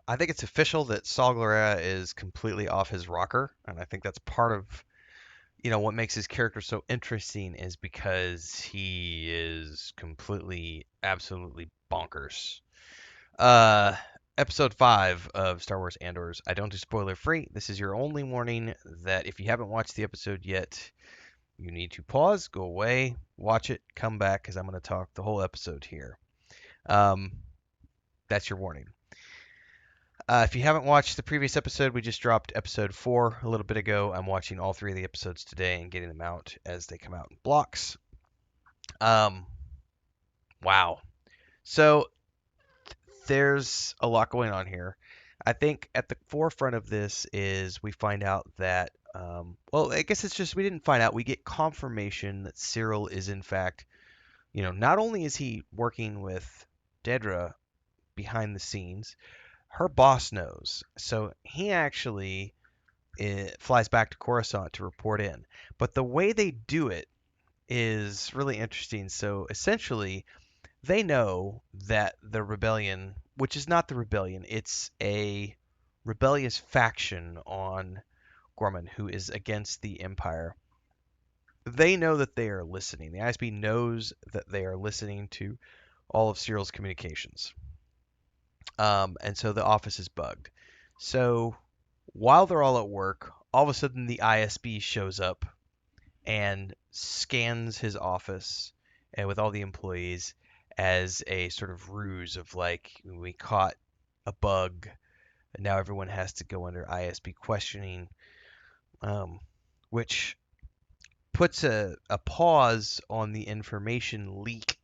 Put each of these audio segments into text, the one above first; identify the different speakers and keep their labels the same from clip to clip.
Speaker 1: I think it's official that Saul Guerrera is completely off his rocker, and I think that's part of what makes his character so interesting is because he is completely, absolutely bonkers. Uh, Episode 5 of Star Wars Andor's. I don't do spoiler free. This is your only warning that if you haven't watched the episode yet, you need to pause, go away, watch it, come back, because I'm going to talk the whole episode here. Um, that's your warning. If you haven't watched the previous episode, we just dropped episode 4 a little bit ago. I'm watching all 3 of the episodes today and getting them out as they come out in blocks. Um, wow. So there's a lot going on here. I think at the forefront of this is we find out that, well, I guess it's just we didn't find out. We get confirmation that Cyril is, in fact, not only is he working with Dedra behind the scenes, her boss knows. So he actually flies back to Coruscant to report in. But the way they do it is really interesting. So essentially, they know that the rebellion, which is not the rebellion, it's a rebellious faction on Gorman who is against the Empire. They know that they are listening. The ISB knows that they are listening to all of Cyril's communications. And so the office is bugged. So while they're all at work, all of a sudden the ISB shows up and scans his office and with all the employees as a sort of ruse of like we caught a bug and now everyone has to go under ISB questioning, um, which puts a pause on the information leak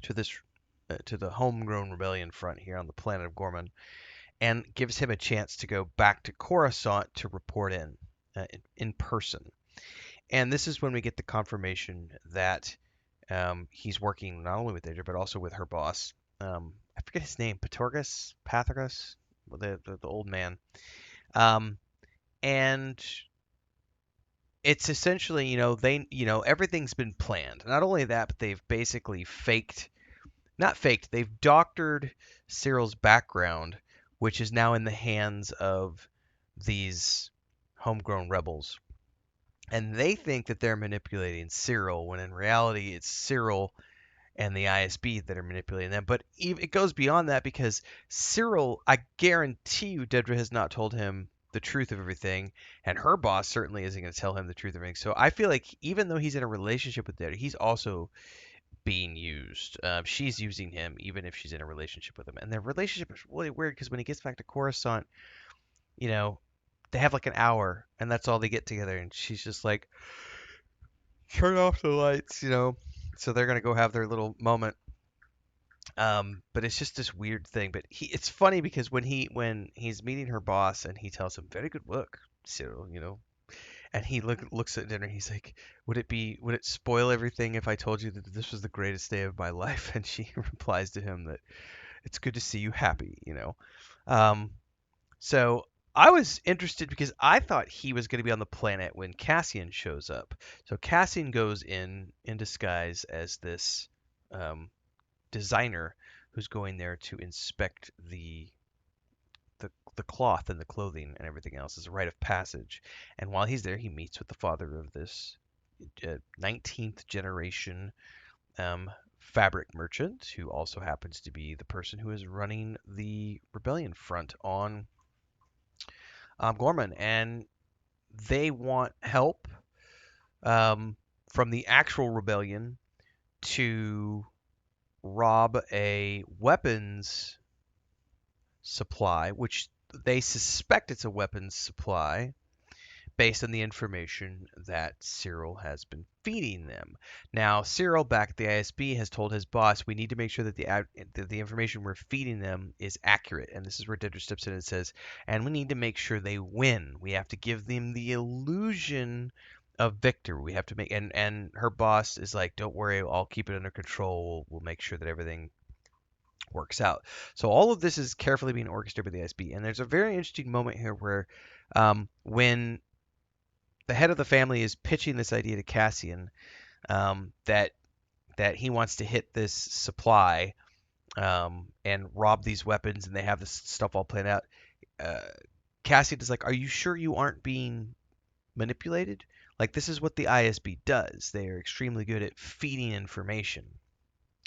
Speaker 1: to this to the homegrown rebellion front here on the planet of Gorman and gives him a chance to go back to Coruscant to report in person. And this is when we get the confirmation that he's working not only with Adria but also with her boss. I forget his name, Pathorgus, the old man. Um, and it's essentially, everything's been planned. Not only that, but they've basically not faked, they've doctored Cyril's background, which is now in the hands of these homegrown rebels. And they think that they're manipulating Cyril, when in reality it's Cyril and the ISB that are manipulating them. But it goes beyond that because Cyril, I guarantee you, Dedra has not told him the truth of everything, and her boss certainly isn't going to tell him the truth of everything. So I feel like even though he's in a relationship with Dedra, he's also being used. She's using him even if she's in a relationship with him. And their relationship is really weird because when he gets back to Coruscant, you know, they have like an hour and that's all they get together. And she's just like, turn off the lights. So they're gonna go have their little moment. But it's just this weird thing. But it's funny because when he's meeting her boss and he tells him, "Very good work, Cyril," and he looks at dinner. He's like, would it spoil everything if I told you that this was the greatest day of my life?" And she replies to him that it's good to see you happy. Um, so I was interested because I thought he was going to be on the planet when Cassian shows up. So Cassian goes in disguise as this um, designer who's going there to inspect the cloth and the clothing and everything else as a rite of passage. And while he's there, he meets with the father of this 19th generation fabric merchant, who also happens to be the person who is running the rebellion front on Gorman. And they want help from the actual rebellion to rob a weapons supply, which they suspect it's a weapons supply based on the information that Cyril has been feeding them. Now, Cyril back at the ISB has told his boss, we need to make sure that the information we're feeding them is accurate. And this is where Dedra steps in and says, and we need to make sure they win. We have to give them the illusion of victory. We have to make and her boss is like, don't worry, I'll keep it under control. We'll make sure that everything works out. So all of this is carefully being orchestrated by the ISB. And there's a very interesting moment here where when the head of the family is pitching this idea to Cassian, that he wants to hit this supply and rob these weapons, and they have this stuff all planned out. Uh, Cassian is like, "Are you sure you aren't being manipulated? Like this is what the ISB does. They are extremely good at feeding information."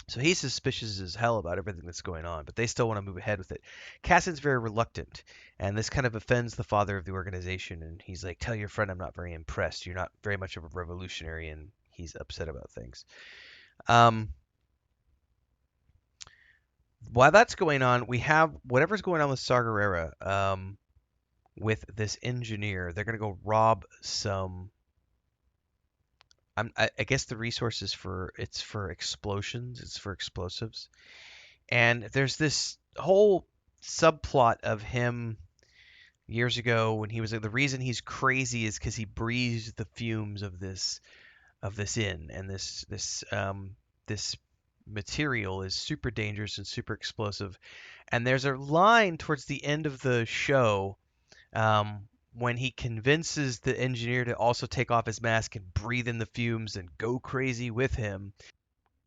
Speaker 1: So he's suspicious as hell about everything that's going on, but they still want to move ahead with it. Cassian's very reluctant, and this kind of offends the father of the organization. And he's like, "Tell your friend I'm not very impressed. You're not very much of a revolutionary," and he's upset about things. Um, while that's going on, we have whatever's going on with Saw Gerrera, with this engineer. They're gonna go rob some. I guess the resources for it's for explosions. It's for explosives. And there's this whole subplot of him years ago when he was the reason he's crazy is because he breathed the fumes of this in, and this material is super dangerous and super explosive. And there's a line towards the end of the show, when he convinces the engineer to also take off his mask and breathe in the fumes and go crazy with him.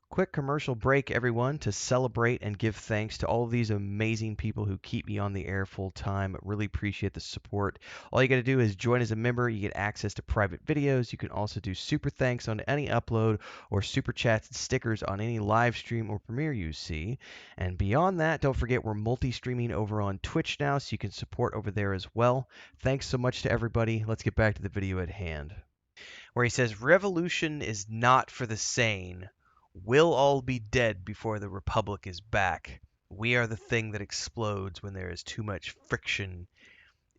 Speaker 1: Quick commercial break, everyone, to celebrate and give thanks to all of these amazing people who keep me on the air full time. Really appreciate the support. All you got to do is join as a member. You get access to private videos. You can also do super thanks on any upload or super chats and stickers on any live stream or premiere you see. And beyond that, don't forget we're multi-streaming over on Twitch now, so you can support over there as well. Thanks so much to everybody. Let's get back to the video at hand, where he says, "Revolution is not for the sane. We'll all be dead before the Republic is back. We are the thing that explodes when there is too much friction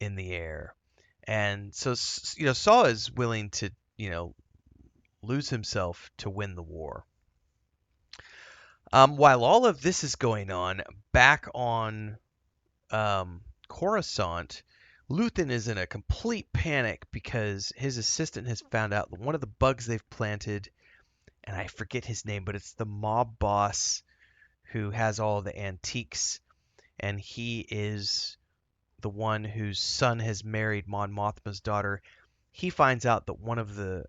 Speaker 1: in the air." And so, Saw is willing to, lose himself to win the war. While all of this is going on, back on Coruscant, Luthen is in a complete panic because his assistant has found out that one of the bugs they've planted, and I forget his name, but it's the mob boss who has all the antiques, and he is the one whose son has married Mon Mothma's daughter. He finds out that one of the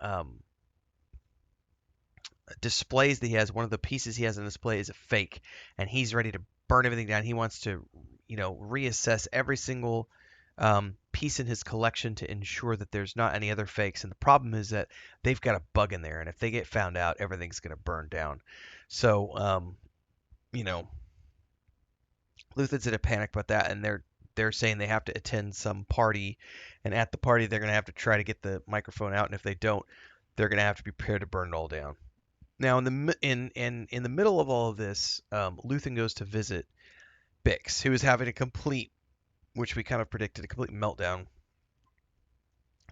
Speaker 1: um, displays that he has, one of the pieces he has on display is a fake, and he's ready to burn everything down. He wants to, reassess every single piece in his collection to ensure that there's not any other fakes. And the problem is that they've got a bug in there, and if they get found out, everything's going to burn down. So, you know, Luthen's in a panic about that, and they're saying they have to attend some party, and at the party they're going to have to try to get the microphone out, and if they don't, they're going to have to be prepared to burn it all down. Now, in the middle of all of this, Luthen goes to visit Bix, who is having a complete, which we kind of predicted, a complete meltdown,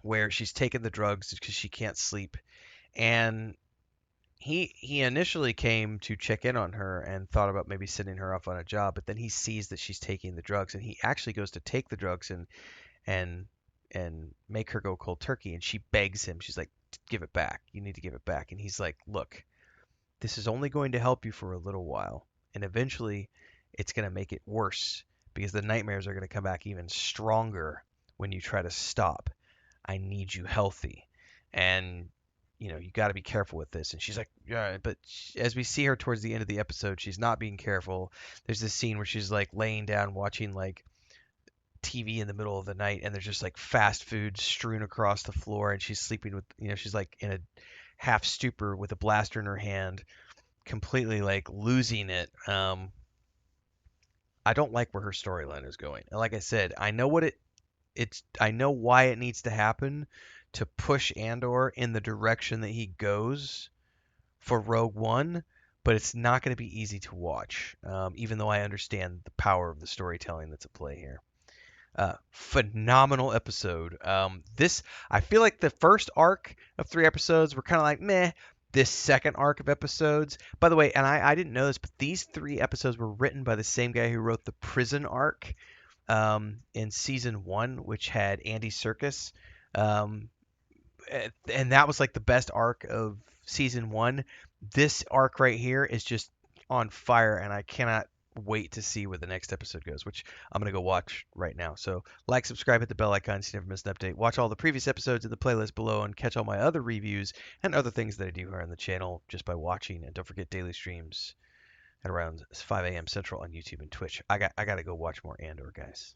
Speaker 1: where she's taken the drugs because she can't sleep, and he initially came to check in on her and thought about maybe sending her off on a job, but then he sees that she's taking the drugs, and he actually goes to take the drugs and and make her go cold turkey, and she begs him. She's like, "Give it back. You need to give it back." And he's like, "Look, this is only going to help you for a little while, and eventually it's going to make it worse because the nightmares are going to come back even stronger when you try to stop. I need you healthy, and you got to be careful with this." And she's like, "Yeah," but as we see her towards the end of the episode, she's not being careful. There's this scene where she's like laying down watching like TV in the middle of the night, and there's just like fast food strewn across the floor, and she's sleeping with, she's like in a half stupor with a blaster in her hand, completely like losing it. I don't like where her storyline is going. And like I said, I know I know why it needs to happen to push Andor in the direction that he goes for Rogue One, but it's not going to be easy to watch, even though I understand the power of the storytelling that's at play here. Phenomenal episode. I feel like the first arc of 3 episodes were kind of like meh. This second arc of episodes, by the way, and I didn't know this, but these 3 episodes were written by the same guy who wrote the prison arc in season 1, which had Andy Serkis. Um, and that was like the best arc of season 1. This arc right here is just on fire, and I cannot wait to see where the next episode goes, which I'm going to go watch right now. So like, subscribe, hit the bell icon so you never miss an update. Watch all the previous episodes in the playlist below and catch all my other reviews and other things that I do here on the channel just by watching. And don't forget daily streams at around 5 a.m. Central on YouTube and Twitch. I got to go watch more Andor, guys.